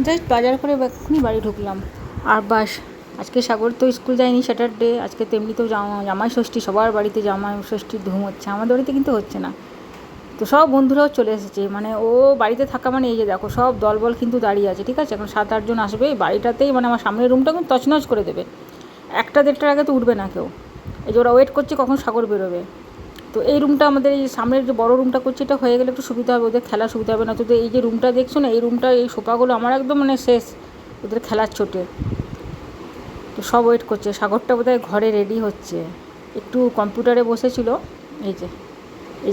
Just বাজার করে এক্ষুনি বাড়ি ঢুকলাম। আর বাস, আজকে সাগর তো স্কুল যায়নি, স্যাটারডে। আজকে তো এমনিতেও জামাই ষষ্ঠী, সবার বাড়িতে জামাই ষষ্ঠীর ধুম হচ্ছে, আমাদের বাড়িতে কিন্তু হচ্ছে না। তো সব বন্ধুরাও চলে এসেছে, মানে ও বাড়িতে থাকা মানে এই যে দেখো সব দলবল কিন্তু দাঁড়িয়ে আছে, ঠিক আছে। এখন 7-8 জন আসবে বাড়িটাতেই, মানে আমার সামনের রুমটা কিন্তু তছনছ করে দেবে। 1টা-1:30টার আগে তো উঠবে না কেউ। এই যে ওরা ওয়েট করছে কখন সাগর বেরোবে। তো এই রুমটা আমাদের, এই সামনের যে বড় রুমটা করছে, এটা হয়ে গেলে একটু সুবিধা হবে, ওদের খেলার সুবিধা হবে। না তো এই যে রুমটা দেখছো না, এই রুমটা, এই সোফাগুলো আমার একদম মানে শেষ ওদের খেলার চোটে। তো সব ওয়েট করছে, সাগরটা বোধহয় ঘরে রেডি হচ্ছে, একটু কম্পিউটারে বসেছিল। এই যে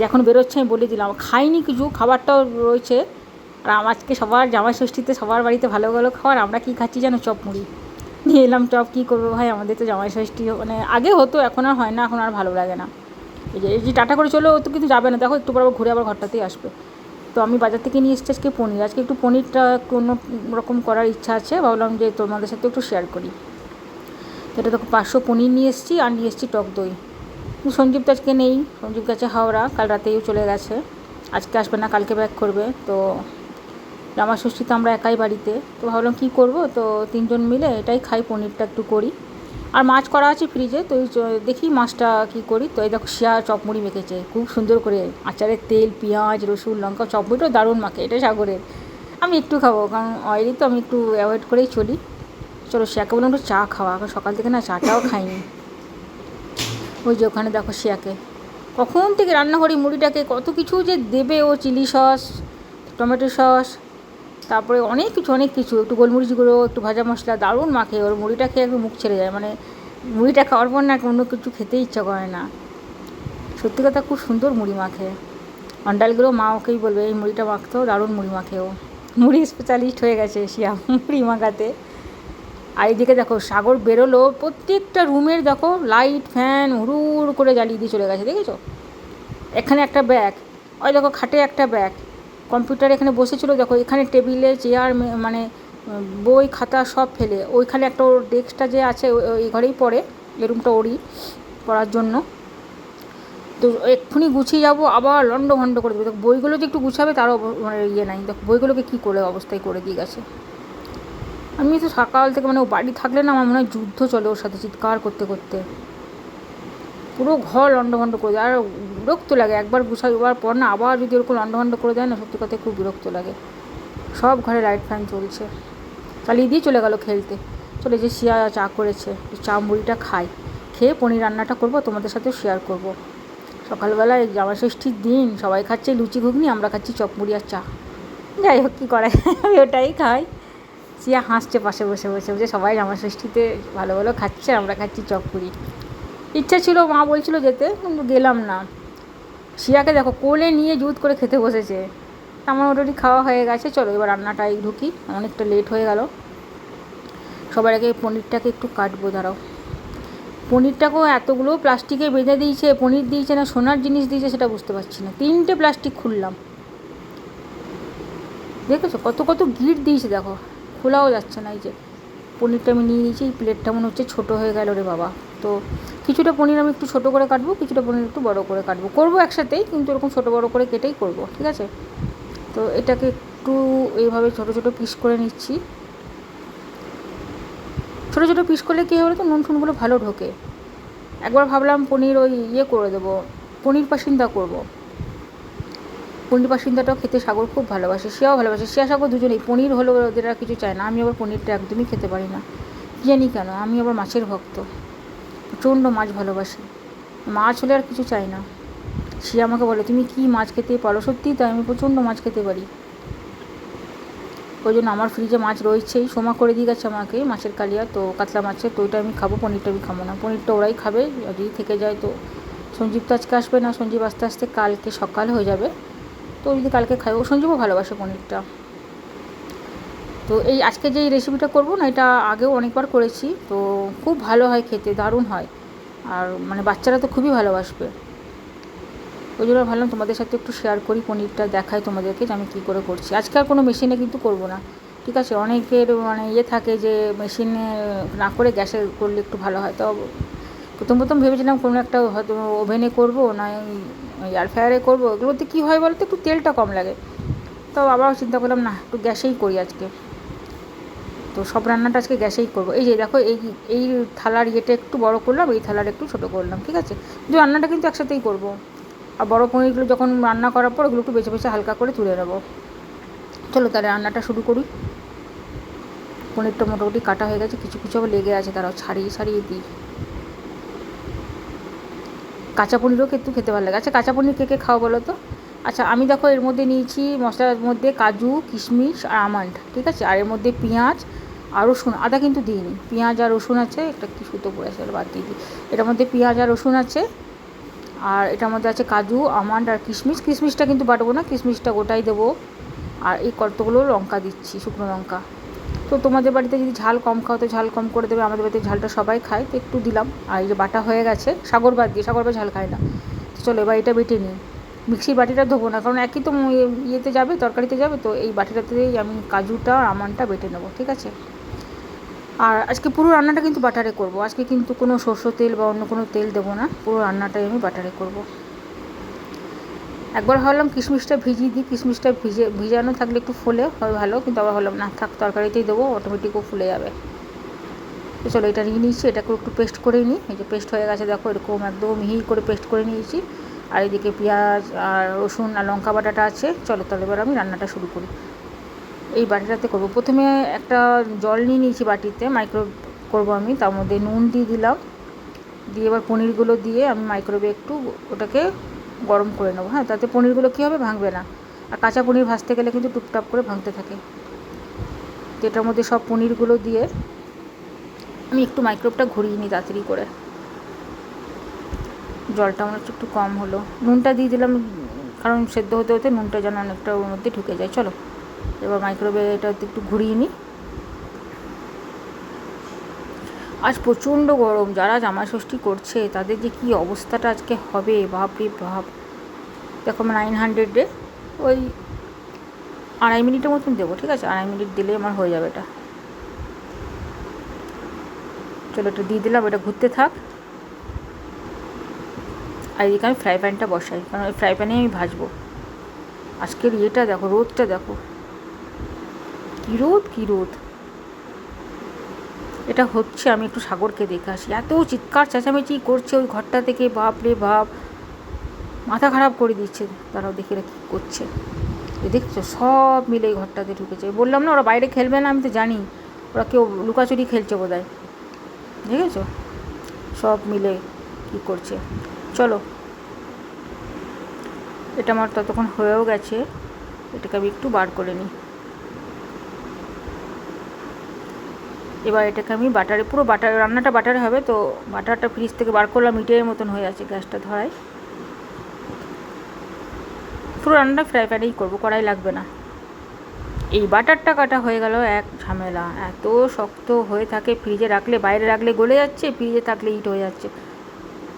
এখন বেরোচ্ছে, আমি বলে দিলাম। খাইনি কিছু, খাবারটাও রয়েছে। আর আজকে সবার জামাই ষষ্ঠীতে সবার বাড়িতে ভালো ভালো খাবার, আমরা কী খাচ্ছি যেন, চপ মুড়ি নিয়ে এলাম। চপ কী করবো ভাই, আমাদের তো জামাই ষষ্ঠী মানে আগে হতো, এখন আর হয় না, এখন আর ভালো লাগে না। এই যে টাটা করে চলো, ও তো কিন্তু যাবে না, দেখো একটু পর ঘুরে আবার ঘরটাতেই আসবে। তো আমি বাজার থেকে নিয়ে এসেছি আজকে পনির। আজকে একটু পনিরটা কোনো রকম করার ইচ্ছা আছে, ভাবলাম যে তোমাদের সাথে একটু শেয়ার করি। তো এটা দেখো 500 পনির নিয়ে এসেছি, আর নিয়ে এসেছি টক দই। সঞ্জীব তো আজকে নেই, সঞ্জীব গেছে হাওড়া, কাল রাতেই চলে গেছে, আজকে আসবে না, কালকে ব্যাক করবে। তো জামাই ষষ্ঠীতে আমরা একাই বাড়িতে, তো ভাবলাম কী করবো, তো 3জন মিলে এটাই খাই, পনিরটা একটু করি। আর মাছ করা আছে ফ্রিজে, তো দেখি মাছটা কী করি। তো এই দেখো শিয়া চপমুড়ি মেখেছে খুব সুন্দর করে, আচারের তেল, পেঁয়াজ, রসুন, লঙ্কা, চপমুড়িটাও দারুণ মাখে, এটা সাগরের। আমি একটু খাবো, কারণ অয়েলি তো আমি একটু অ্যাভয়েড করেই চলি। চলো শিয়াকে বললাম একটু চা খাওয়া, এখন সকাল থেকে না চাটাও খাইনি। ওই যে ওখানে দেখো শিয়াকে কখন থেকে রান্না করি, মুড়িটাকে কত কিছু যে দেবে ও, চিলি সস, টমেটো সস, তারপরে অনেক কিছু, একটু গোলমরিচ গুঁড়ো, একটু ভাজা মশলা, দারুণ মাখে। ওর মুড়িটা খেয়ে একটু মুখ ছেড়ে যায়, মানে মুড়িটা খাওয়ার পর না অন্য কিছু খেতেই ইচ্ছা করে না। সত্যি কথা, খুব সুন্দর মুড়ি মাখে। অন্ডালগুলো মা ওকেই বলবে এই মুড়িটা মাখতেও, দারুণ মুড়ি মাখে ও, মুড়ি স্পেশালিস্ট হয়ে গেছে শিয়া মুড়ি মাখাতে। আর এইদিকে দেখো সাগর বেরোলো, প্রত্যেকটা রুমের দেখো লাইট ফ্যান হুড় করে জ্বালিয়ে দিয়ে চলে গেছে, দেখেছো। এখানে একটা ব্যাগ, ওই দেখো খাটে একটা ব্যাগ, কম্পিউটার এখানে বসেছিল, দেখো এখানে টেবিলে চেয়ার, মানে বই খাতা সব ফেলে ওইখানে একটা, ওর ডেস্কটা যে আছে ওই ঘরেই পড়ে, এই রুমটা ওরই পড়ার জন্য। তো এক্ষুনি গুছিয়ে যাবো, আবার লন্ডভন্ড করে দেবে। দেখো বইগুলো যে একটু গুছাবে তারও মানে ইয়ে নাই, দেখো বইগুলোকে কী করে অবস্থায় করে দিয়ে গেছে। আমি তো সকাল থেকে, মানে ও বাড়ি থাকলে না আমার মনে হয় যুদ্ধ চলে ওর সাথে, চিৎকার করতে করতে পুরো ঘর লন্ডভন্ড করে দেয়। আর বিরক্ত লাগে, একবার গুছাবার পর না আবার যদি ওরকম লন্ডভন্ড করে দেয় না, সত্যি কথায় খুব বিরক্ত লাগে। সব ঘরে লাইট ফ্যান চলছে, চালিয়ে দিয়ে চলে গেল খেলতে। চলে যে শিয়া চা করেছে, চা মুড়িটা খাই, খেয়ে পনির রান্নাটা করব, তোমাদের সাথেও শেয়ার করব। সকালবেলায় জামাই ষষ্ঠীর দিন সবাই খাচ্ছে লুচি ঘুগনি, আমরা খাচ্ছি চপ মুড়ি আর চা। যাই হোক, কী করা আমি ওটাই খাই। শিয়া হাসছে পাশে বসে বসে বসে, সবাই জামাই ষষ্ঠীতে ভালো ভালো খাচ্ছে, আমরা খাচ্ছি চপ মুড়ি। ইচ্ছা ছিল, মা বলছিল যেতে, কিন্তু গেলাম না। শিয়াকে দেখো কোলে নিয়ে জুত করে খেতে বসেছে। আমার মোটামুটি খাওয়া হয়ে গেছে, চলো এবার রান্নাটাই ঢুকি, অনেকটা লেট হয়ে গেল। সবার আগে পনিরটাকে একটু কাটবো, দাঁড়াও। পনিরটাকেও এতগুলো প্লাস্টিকে বেঁধে দিয়েছে, পনির দিয়েছে না সোনার জিনিস দিয়েছে সেটা বুঝতে পারছি না। 3টে প্লাস্টিক খুললাম, দেখেছো কত কত গিট দিয়েছে, দেখো খোলাও যাচ্ছে না। এই যে পনিরটা আমি নিয়ে নিয়েছি, এই প্লেটটা মনে হচ্ছে ছোটো হয়ে গেল রে বাবা। তো কিছুটা পনির আমি একটু ছোটো করে কাটবো, কিছুটা পনির একটু বড়ো করে কাটবো, করবো একসাথেই, কিন্তু এরকম ছোটো বড়ো করে কেটেই করবো, ঠিক আছে। তো এটাকে একটু এইভাবে ছোটো ছোটো পিস করে নিচ্ছি। ছোটো ছোটো পিস করলে কী হবে তো, নুন টুনগুলো ভালো ঢোকে। একবার ভাবলাম পনির ওই ইয়ে করে দেবো, পনির পাসিন্দা করবো। পনির পাসিন্দাটাও খেতে সাগর খুব ভালোবাসে, শিয়াও ভালোবাসে, শিয়া সাগর দুজনেই। পনির হলো ওদের আর কিছু চায় না, আমি আবার পনিরটা একদমই খেতে পারি না, জানি কেন। আমি আবার মাছের ভক্ত, প্রচণ্ড মাছ ভালোবাসি, মাছ হলে আর কিছু চাই না। শিয়া আমাকে বলে তুমি কি মাছ খেতে পারো, সত্যিই তাই, আমি প্রচণ্ড মাছ খেতে পারি। ওই জন্য আমার ফ্রিজে মাছ রয়েছেই, সোমা করে দিয়ে গেছে আমাকে মাছের কালিয়া, তো কাতলা মাছের, তো ওইটা আমি খাবো, পনিরটা আমি খাবো না। পনিরটা ওরাই খাবে, যদি থেকে যায়। তো সঞ্জীব তো আজকে আসবে না, সঞ্জীব আস্তে আস্তে কালকে সকাল হয়ে যাবে, তো যদি কালকে খাই। ও সঞ্জীবও ভালোবাসে পনিরটা। তো এই আজকে যে রেসিপিটা করবো না, এটা আগেও অনেকবার করেছি, তো খুব ভালো হয় খেতে, দারুণ হয়। আর মানে বাচ্চারা তো খুবই ভালোবাসবে, ওই জন্য ভাবলাম তোমাদের সাথে একটু শেয়ার করি, পনিরটা দেখাই তোমাদেরকে যে আমি কী করে করছি। আজকে আর কোনো মেশিনে কিন্তু করবো না, ঠিক আছে। অনেকের মানে ইয়ে থাকে যে মেশিনে না করে গ্যাসে করলে একটু ভালো হয়। তো প্রথম প্রথম ভেবেছিলাম কোনো একটা হয়তো ওভেনে করবো, না এয়ার ফ্রায়ারে করবো, এগুলোতে কী হয় বলতে একটু তেলটা কম লাগে। তো আবার চিন্তা করলাম না, একটু গ্যাসেই করি আজকে। তো সব রান্নাটা আজকে গ্যাসেই করবো। এই যে দেখো এই থালার ইয়েটা একটু বড় করলাম, এই থালার একটু ছোটো করলাম, ঠিক আছে। যে রান্নাটা কিন্তু একসাথেই করবো। আর বড়ো পনিরগুলো যখন রান্না করার পর ওগুলো একটু বেছে বেছে হালকা করে তুলে নেবো। চলো তাহলে রান্নাটা শুরু করি। পনিরটা মোটামুটি কাটা হয়ে গেছে, কিছু কিছু আবার লেগে আছে, তারাও ছাড়িয়ে ছাড়িয়ে দিই। কাঁচা পনিরও কিন্তু খেতে ভালো লাগে। আচ্ছা কাঁচা পনির কে কে খাও বলো তো? আচ্ছা আমি দেখো এর মধ্যে নিয়েছি মশলার মধ্যে কাজু, কিশমিশ আর আমন্ড, ঠিক আছে। আর এর মধ্যে পেঁয়াজ আর রসুন, আদা কিন্তু দিইনি, পেঁয়াজ আর রসুন আছে। একটা কি সুতো পড়েছে, বাদ দিয়ে দিই। এটার মধ্যে পেঁয়াজ আর রসুন আছে, আর এটার মধ্যে আছে কাজু, আমন্ড আর কিশমিশ। কিশমিশটা কিন্তু বাটবো না, কিশমিশটা গোটাই দেবো। আর এই কতগুলো লঙ্কা দিচ্ছি, শুকনো লঙ্কা। তো তোমাদের বাড়িতে যদি ঝাল কম খাও তো ঝাল কম করে দেবে, আমাদের বাড়িতে ঝালটা সবাই খায় তো একটু দিলাম। আর এই যে বাটা হয়ে গেছে, সাগর বাদ দিয়ে, সাগর বা ঝাল খায় না। তো চলো এবার এটা বেটে নিই। মিক্সির বাটিটা ধোবো না, কারণ একই তো ইয়েতে যাবে, তরকারিতে যাবে, তো এই বাটিটাতেই আমি কাজুটা আর আমন্ডটা বেটে নেবো, ঠিক আছে। আর আজকে পুরো রান্নাটা কিন্তু বাটারে করব। আজকে কিন্তু কোনো সরষের তেল বা অন্য কোনো তেল দেবো না, পুরো রান্নাটাই আমি বাটারে করব। একবার ভাবলাম কিশমিশটা ভিজিয়ে দিই, কিশমিশটা ভিজানো থাকলে একটু ফুলে হয় ভালো, কিন্তু আবার ভাবলাম না থাক, তরকারিতেই দেবো, অটোমেটিকও ফুলে যাবে। তো চলো এটা নিয়ে নিয়েছি, এটাকে একটু পেস্ট করে নিই। এই যে পেস্ট হয়ে গেছে দেখো, এরকম একদম মিহি করে পেস্ট করে নিয়েছি। আর এদিকে পেঁয়াজ আর রসুন আর লঙ্কা বাটাটা আছে। চলো তাহলে এবার আমি রান্নাটা শুরু করি। এই বাটিটাতে করবো। প্রথমে একটা জল নিয়ে নিয়েছি বাটিতে, মাইক্রোওয়েভ করবো আমি, তার মধ্যে নুন দিয়ে দিলাম। দিয়ে এবার পনিরগুলো দিয়ে আমি মাইক্রোওয়েভে একটু ওটাকে গরম করে নেবো। হ্যাঁ, তাতে পনিরগুলো কী হবে, ভাঙবে না। আর কাঁচা পনির ভাজতে গেলে কিন্তু টুপটাপ করে ভাঙতে থাকে। যেটার মধ্যে সব পনিরগুলো দিয়ে আমি একটু মাইক্রোওয়েভটা ঘুরিয়ে নিই তাড়াতাড়ি করে। জলটা মনে হচ্ছে একটু কম হলো, নুনটা দিয়ে দিলাম, কারণ সেদ্ধ হতে হতে নুনটা যেন অনেকটা ওর মধ্যে ঢুকে যায়। চলো এবার মাইক্রোওয়েভে এটা একটু ঘুরিয়ে নিই। আজ প্রচণ্ড গরম, যারা জামাই ষষ্ঠী করছে তাদের যে কী অবস্থাটা আজকে হবে, বাপরে বাপ। দেখো 900-এ ওই 2.5 মিনিটের মতন দেবো, ঠিক আছে। 2.5 মিনিট দিলেই আমার হয়ে যাবে এটা। চলো এটা দিয়ে দিলাম, এটা ঘুরতে থাক। আর এদিকে আমি ফ্রাই প্যানটা বসাই, কারণ ওই ফ্রাই প্যানেই আমি ভাজবো। আজকের ইয়েটা দেখো, রোদটা দেখো, কী রোদ কী রোদ। এটা হচ্ছে, আমি একটু সাগরকে দেখে আসি। এত চিৎকার চেঁচামেচি করছে ওই ঘরটা থেকে, বাপ রে বাপ, মাথা খারাপ করে দিচ্ছে। তারাও দেখে কী করছে, দেখছো সব মিলে এই ঘরটাতে ঢুকেছে। বললাম না ওরা বাইরে খেলবে না, আমি তো জানি ওরা কেউ লুকাচুরি খেলছে বোধহয়, দেখেছো সব মিলে কী করছে। চলো এটা আমার ততক্ষণ হয়েও গেছে, এটাকে আমি একটু বার করে নিই। এবার এটাকে আমি বাটারে, পুরো বাটার রান্নাটা বাটারে হবে, তো বাটারটা ফ্রিজ থেকে বার করলাম, মিটের মতন হয়ে আছে। গ্যাসটা ধরাই, পুরো রান্নাটা ফ্রাই প্যানেই করবো, কড়াই লাগবে না। এই বাটারটা কাটা হয়ে গেল এক ঝামেলা, এত শক্ত হয়ে থাকে, ফ্রিজে রাখলে, বাইরে রাখলে গলে যাচ্ছে, ফ্রিজে থাকলে হিট হয়ে যাচ্ছে।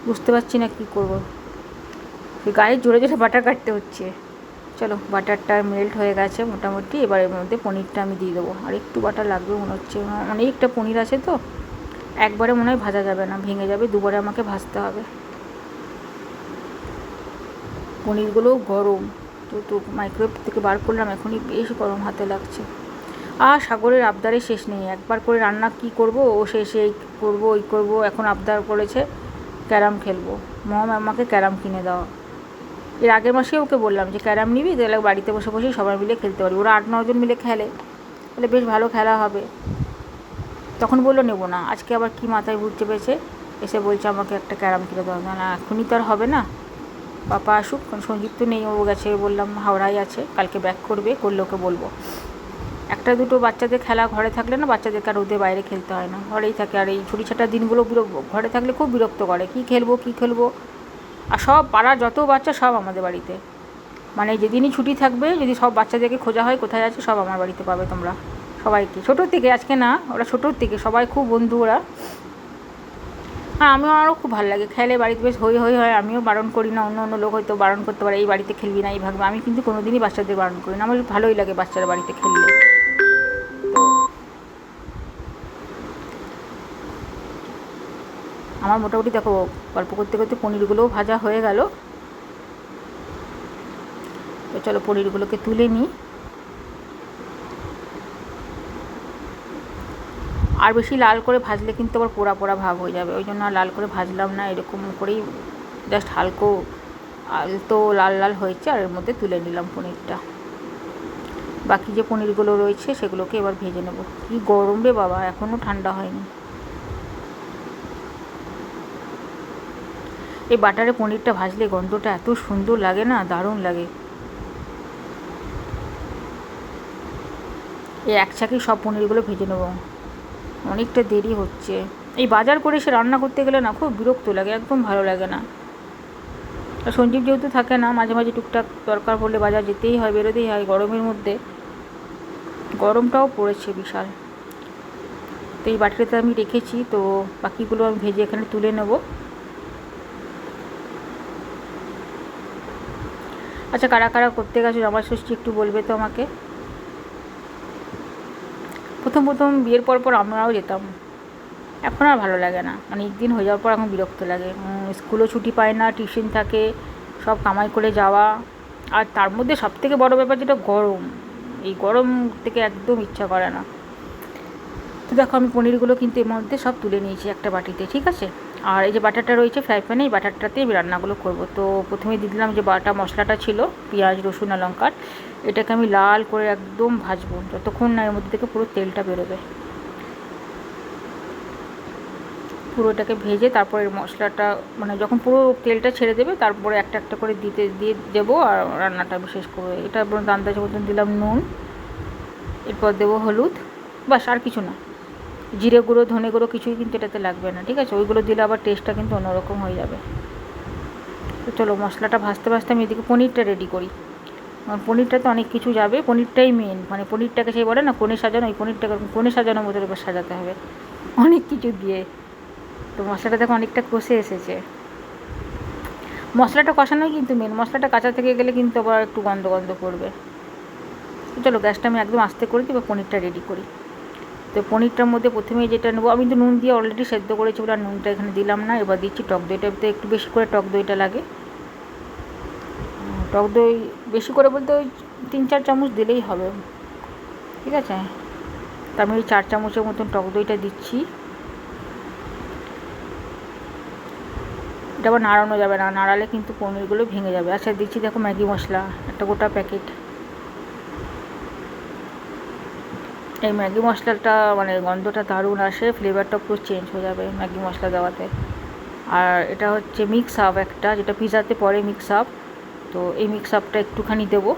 বুঝতে পারছি না কী করবো, গায়ে জোরে জোরে বাটার কাটতে হচ্ছে। চলো বাটারটা মেল্ট হয়ে গেছে মোটামুটি, এবার এর মধ্যে পনিরটা আমি দিয়ে দেবো। আর একটু বাটার লাগবে মনে হচ্ছে, অনেকটা পনির আছে তো, একবারে মনে হয় ভাজা যাবে না, ভেঙে যাবে, দুবারে আমাকে ভাজতে হবে। পনিরগুলোও গরম, তো মাইক্রোওয়েভ থেকে বার করলাম, এখনই বেশ গরম হাতে লাগছে। আর সাগরের আবদারে শেষ নেই, একবার করে রান্না কি করব, ও শেষে এই করবো ওই করবো। এখন আবদার করেছে ক্যারাম খেলবো, মম আমাকে ক্যারাম কিনে দাও। এর আগের মাসে ওকে বললাম যে ক্যারাম নিবি, তাহলে বাড়িতে বসে বসেই সবাই মিলে খেলতে পারি। ওরা 8-9 জন মিলে খেলে, তাহলে বেশ ভালো খেলা হবে। তখন বললো নেবো না, আজকে আবার কি মাথায় ভূত চেপেছে, এসে বলছে আমাকে একটা ক্যারাম কিনে দেওয়া। না এখনই তো আর হবে না, পাপা আসুক। সঞ্জীব তো নেই, ও গেছে, বললাম হাওড়ায় আছে, কালকে ব্যাক করবে, করলে ওকে বলবো। একটা দুটো বাচ্চাদের খেলা ঘরে থাকলে না, বাচ্চাদেরকে আর রোদে বাইরে খেলতে হয় না, ঘরেই থাকে। আর এই ছুটি ছাটার দিনগুলো ঘরে থাকলে খুব বিরক্ত করে, কী খেলবো। আর সব পাড়ার যত বাচ্চা সব আমাদের বাড়িতে, মানে যেদিনই ছুটি থাকবে, যদি সব বাচ্চাদেরকে খোঁজা হয় কোথায় আছে, সব আমার বাড়িতে পাবে তোমরা সবাইকে। ছোটোর থেকে, আজকে না, ওরা ছোটোর থেকে সবাই খুব বন্ধু ওরা। হ্যাঁ আমারও খুব ভালো লাগে, খেলে বাড়িতে বেশ হই হয়। আমিও বারণ করি না, অন্য লোক হয়তো বারণ করতে পারে, এই বাড়িতে খেলবি না, এই ভাগবে। আমি কিন্তু কোনোদিনই বাচ্চাদের বারণ করি না, আমার ভালোই লাগে বাচ্চারা বাড়িতে খেললে। আমার মোটামুটি দেখো গল্প করতে করতে পনিরগুলোও ভাজা হয়ে গেল। তো চলো পনিরগুলোকে তুলে নিই। আর বেশি লাল করে ভাজলে কিন্তু আবার পোড়া পোড়া ভাব হয়ে যাবে, ওই জন্য আর লাল করে ভাজলাম না, এরকম করেই জাস্ট আলতো লাল লাল হয়েছে। আর এর মধ্যে তুলে নিলাম পনিরটা। বাকি যে পনিরগুলো রয়েছে সেগুলোকে এবার ভেজে নেব। কি গরম রে বাবা, এখনও ঠান্ডা হয়নি। এই বাটারে পনিরটা ভাজলে গন্ধটা এত সুন্দর লাগে না, দারুণ লাগে। এই একসাথেই সব পনিরগুলো ভেজে নেব, অনেকটা দেরি হচ্ছে। এই বাজার করে সে রান্না করতে গেলে না খুব বিরক্ত লাগে, একদম ভালো লাগে না। আর সঞ্জীব যেহেতু থাকে না, মাঝে মাঝে টুকটাক দরকার পড়লে বাজার যেতেই হয়, বেরোতেই হয়। গরমের মধ্যে গরমটাও পড়েছে বিশাল। তো এই বাটিতে আমি রেখেছি, তো বাকিগুলো আমি ভেজে এখানে তুলে নেব। আচ্ছা, কারা কারা করতে গেছো জামাই ষষ্ঠী একটু বলবে তো আমাকে। প্রথম প্রথম বিয়ের পর পর আমরাও যেতাম, এখন আর ভালো লাগে না। অনেক দিন হয়ে যাওয়ার পর এখন বিরক্ত লাগে। স্কুলও ছুটি পায় না, টিউশন থাকে, সব কামাই করে যাওয়া। আর তার মধ্যে সবথেকে বড় ব্যাপার যেটা গরম, এই গরম থেকে একদম ইচ্ছা করে না। তো দেখো আমি পনিরগুলো কিন্তু এর মধ্যে সব তুলে নিয়েছি একটা বাটিতে, ঠিক আছে। আর এই যে বাটারটা রয়েছে ফ্রাই প্যানে, এই বাটারটাতেই আমি রান্নাগুলো করবো। তো প্রথমে দিয়ে দিলাম যে বাটা মশলাটা ছিল, পেঁয়াজ রসুন আর লঙ্কার, এটাকে আমি লাল করে একদম ভাজবো যতক্ষণ না এর মধ্যে থেকে পুরো তেলটা বেরোবে। পুরোটাকে ভেজে তারপরে মশলাটা মানে যখন পুরো তেলটা ছেড়ে দেবে তারপরে একটা একটা করে দিয়ে দেবো আর রান্নাটা আমি শেষ করবো। এটা আন্দাজ মতন দিলাম নুন, এরপর দেবো হলুদ, বাস আর কিছু না। জিরে গুঁড়ো ধনে গুঁড়ো কিছুই কিন্তু এটাতে লাগবে না, ঠিক আছে। ওইগুলো দিলে আবার টেস্টটা কিন্তু অন্যরকম হয়ে যাবে। তো চলো মশলাটা ভাজতে ভাজতে আমি এদিকে পনিরটা রেডি করি। পনিরটাতে অনেক কিছু যাবে, পনিরটাই মেন। মানে পনিরটাকে সেই বলে না কোণে সাজানো, ওই পনিরটাকে কোণে সাজানোর মতো এবার সাজাতে হবে অনেক কিছু দিয়ে। তো মশলাটা দেখো অনেকটা কষে এসেছে। মশলাটা কষানোই কিন্তু মেন, মশলাটা কাঁচা থেকে গেলে কিন্তু আবার একটু গন্ধ গন্ধ করবে। তো চলো গ্যাসটা আমি একদম আস্তে করে দিই, পনিরটা রেডি করি। তো পনিরটার মধ্যে প্রথমেই যেটা নেবো, আমি তো নুন দিয়ে অলরেডি সেদ্ধ করেছি বলে আর নুনটা এখানে দিলাম না। এবার দিচ্ছি টক দইটা, একটু বেশি করে টক দইটা লাগে। টক দই বেশি করে বলতে ওই 3-4 চামচ দিলেই হবে, ঠিক আছে। তা আমি ওই 4 চামচের মতন টক দইটা দিচ্ছি। এটা আবার নাড়ানো যাবে না, নাড়ালে কিন্তু পনিরগুলো ভেঙে যাবে। আচ্ছা দিচ্ছি দেখো ম্যাগি মশলা, একটা গোটা প্যাকেট। এই ম্যাগি মশলাটা মানে গন্ধটা দারুণ আসে, ফ্লেভারটা পুরো চেঞ্জ হয়ে যাবে ম্যাগি মশলা দেওয়াতে। আর এটা হচ্ছে মিক্স আপ একটা, যেটা পিৎজাতে পরে মিক্স আপ। তো এই মিক্স আপটা একটুখানি দেবো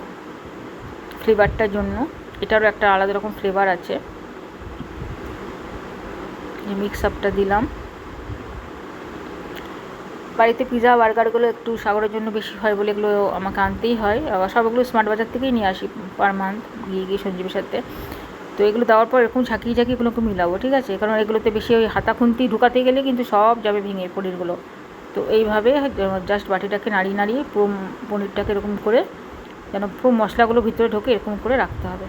ফ্লেভারটার জন্য, এটারও একটা আলাদা রকম ফ্লেভার আছে। এই মিক্স আপটা দিলাম। বাড়িতে পিৎজা বার্গারগুলো একটু সাগরের জন্য বেশি হয় বলে এগুলো আমাকে আনতেই হয়। আবার সবগুলো স্মার্ট বাজার থেকেই নিয়ে আসি পার মান্থ গিয়ে সঞ্জীবের সাথে। তো এগুলো দেওয়ার পর এরকম ঝাঁকিয়ে ঝাঁকিয়ে এগুলোকে মিলাবো, ঠিক আছে। কারণ এগুলোতে বেশি ওই হাতা খুন্তি ঢুকাতে গেলে কিন্তু সব যাবে ভেঙে পনিরগুলো। তো এইভাবে জাস্ট বাটিটাকে নাড়িয়ে নাড়িয়ে পুরো পনিরটাকে এরকম করে যেন পুরো মশলাগুলো ভিতরে ঢোকে এরকম করে রাখতে হবে।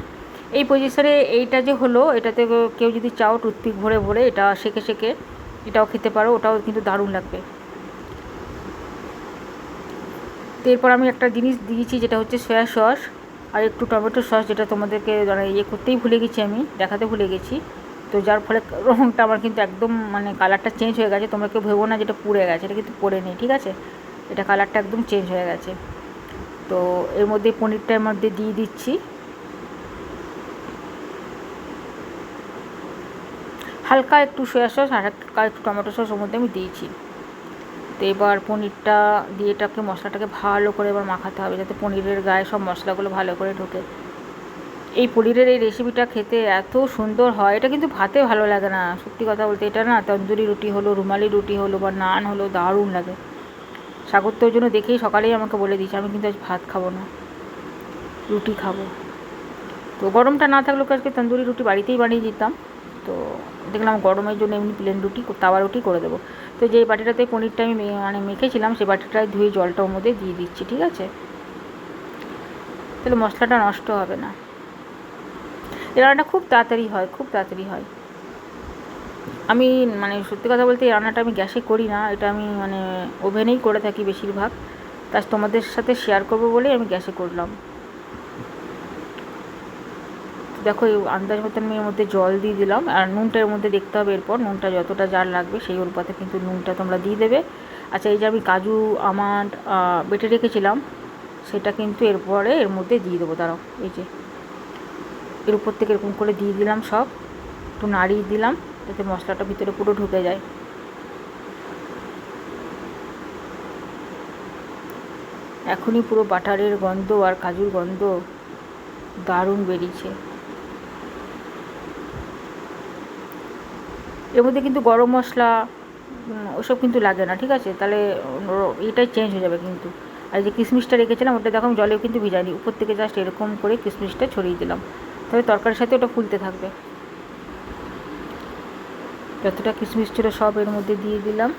এই পজিশনে এইটা যে হলো, এটাতে কেউ যদি চাও টুথপিক ভরে ভরে এটা সেঁকে সেঁকে এটাও খেতে পারো, ওটাও কিন্তু দারুণ লাগবে। তো এরপর আমি একটা জিনিস দিয়েছি যেটা হচ্ছে সয়া সস আর একটু টমেটো সস, যেটা তোমাদেরকে করতেই ভুলে গেছি, আমি দেখাতে ভুলে গেছি। তো যার ফলে রঙটা আমার কিন্তু একদম মানে কালারটা চেঞ্জ হয়ে গেছে। তোমরা কেউ ভেবো না যেটা পুড়ে গেছে, এটা কিন্তু পড়ে নেই, ঠিক আছে। এটা কালারটা একদম চেঞ্জ হয়ে গেছে। তো এর মধ্যে পনিরটার মধ্যে দিয়ে দিচ্ছি হালকা একটু সয়া সস আর হালকা একটু টমেটো সস, ওর মধ্যে আমি দিয়েছি। তো এবার পনিরটা দিয়ে এটাকে মশলাটাকে ভালো করে এবার মাখাতে হবে যাতে পনিরের গায়ে সব মশলাগুলো ভালো করে ঢোকে। এই পনিরের এই রেসিপিটা খেতে এত সুন্দর হয়, এটা কিন্তু ভাতে ভালো লাগে না সত্যি কথা বলতে। এটা না তন্দুরি রুটি হলো, রুমালি রুটি হলো বা নান হলো দারুণ লাগে। সাগর তো ওই জন্য দেখেই সকালেই আমাকে বলে দিয়েছে আমি কিন্তু আজ ভাত খাবো না, রুটি খাবো। তো গরমটা না থাকলেও আজকে তন্দুরি রুটি বাড়িতেই বানিয়ে দিতাম। তো দেখলাম গরমের জন্য এমনি প্লেন রুটি, তাওয়া রুটি করে দেবো। তো যে বাটিটাতে পনিরটা আমি মেখেছিলাম সেই বাটিটায় ধুয়ে জলটা ওর মধ্যে দিয়ে দিচ্ছি, ঠিক আছে। তাহলে মশলাটা নষ্ট হবে না। এই রান্নাটা খুব তাড়াতাড়ি হয়, খুব তাড়াতাড়ি হয়। আমি মানে সত্যি কথা বলতে এই রান্নাটা আমি গ্যাসে করি না, এটা আমি মানে ওভেনেই করে থাকি বেশিরভাগ। তা তোমাদের সাথে শেয়ার করবো বলেই আমি গ্যাসে করলাম। দেখো এই আন্দাজ মতন আমি এর মধ্যে জল দিয়ে দিলাম, আর নুনটা এর মধ্যে দেখতে হবে এরপর, নুনটা যতটা যার লাগবে সেই অনুপাতে কিন্তু নুনটা তোমরা দিয়ে দেবে। আচ্ছা, এই যে আমি কাজু আমন্ড বেটে রেখেছিলাম সেটা কিন্তু এরপরে এর মধ্যে দিয়ে দেবো। দাঁড়াও, এই যে এর উপর থেকে এরকম করে দিয়ে দিলাম, সব একটু নাড়িয়ে দিলাম যাতে মশলাটা ভিতরে পুরো ঢুকে যায়। এখনই পুরো বাটারের গন্ধ আর কাজুর গন্ধ দারুণ বেরিয়েছে। এর মধ্যে কিন্তু গরম মশলা ওসব কিন্তু লাগে না, ঠিক আছে? তাহলে এটাই চেঞ্জ হয়ে যাবে কিন্তু। আর যে কিশমিশটা রেখেছিলাম ওটা দেখো জলেও কিন্তু ভিজাইনি, উপর থেকে জাস্ট এরকম করে কিশমিশটা ছড়িয়ে দিলাম, তবে তরকারির সাথে ওটা ফুলতে থাকবে। যতটা কিশমিশ ছিল সব এর মধ্যে দিয়ে দিলাম।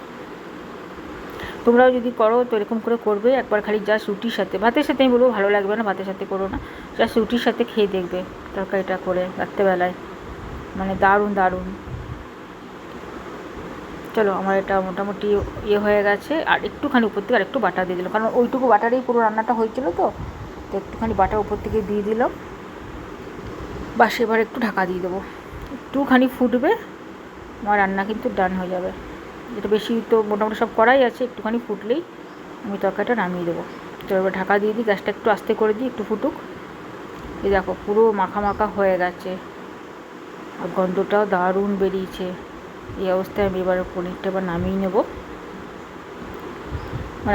তোমরাও যদি করো তো এরকম করে করবে একবার, খালি জাস্ট রুটির সাথে, ভাতের সাথে আমি বলবো ভালো লাগবে না, ভাতের সাথে করো না, জাস্ট রুটির সাথে খেয়ে দেখবে তরকারিটা করে রাত্রেবেলায়, মানে দারুণ দারুণ। চলো আমার এটা মোটামুটি হয়ে গেছে, আর একটুখানি উপর থেকে আর একটু বাটা দিয়ে দিলাম, কারণ ওইটুকু বাটারেই পুরো রান্নাটা হয়েছিল, তো একটুখানি বাটা উপর থেকে দিয়ে দিলাম। বাস এবার একটু ঢাকা দিয়ে দেবো, একটুখানি ফুটবে, আমার রান্না কিন্তু ডান হয়ে যাবে। এটা বেশি তো মোটামুটি সব করাই আছে, একটুখানি ফুটলেই আমি তরকারিটা নামিয়ে দেবো। তো এবার ঢাকা দিয়ে দিই, গ্যাসটা একটু আস্তে করে দিই, একটু ফুটুক। এই দেখো পুরো মাখা মাখা হয়ে গেছে, আর গন্ধটাও দারুণ বেরিয়েছে। এই অবস্থায় আমি এবার পনিরটা এবার নামিয়ে নেব,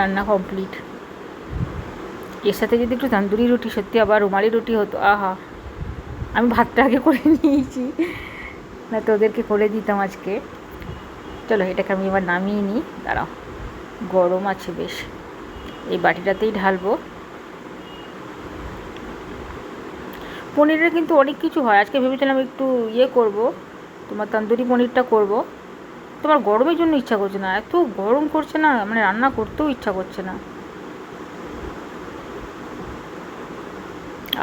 রান্না কমপ্লিট। এর সাথে যদি একটু তন্দুরি রুটি, সত্যি আবার রুমালি রুটি হতো, আহা! আমি ভাতটা আগে করে নিয়েছি, না তো ওদেরকে করে দিতাম আজকে। চলো এটাকে আমি এবার নামিয়ে নিই, দাঁড়াও, গরম আছে বেশ, এই বাটিটাতেই ঢালবো। পনিরের কিন্তু অনেক কিছু হয়, আজকে ভেবেছিলাম একটু করব, তোমার তন্দুরি পনিরটা করব। তোমার গরমের জন্য ইচ্ছা করছে না, এত গরম করছে না, মানে রান্না করতেও ইচ্ছা করছে না।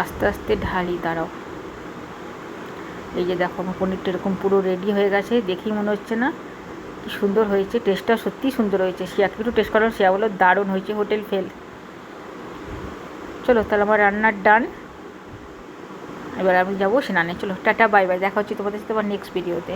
আস্তে আস্তে ঢালি, দাঁড়াও। এই যে দেখো আমার পনিরটা এরকম পুরো রেডি হয়ে গেছে, দেখেই মনে হচ্ছে না কি সুন্দর হয়েছে, টেস্টটা সত্যিই সুন্দর হয়েছে। শিয়াকে একটু টেস্ট করার, শিয়া বলো দারুণ হয়েছে, হোটেল ফেল। চলো তাহলে আমার রান্নার ডান, এবার আমি যাবো স্নানে। চলো টাটা বাই বাই, দেখা হচ্ছে তোমাদের সাথে আবার নেক্সট ভিডিওতে।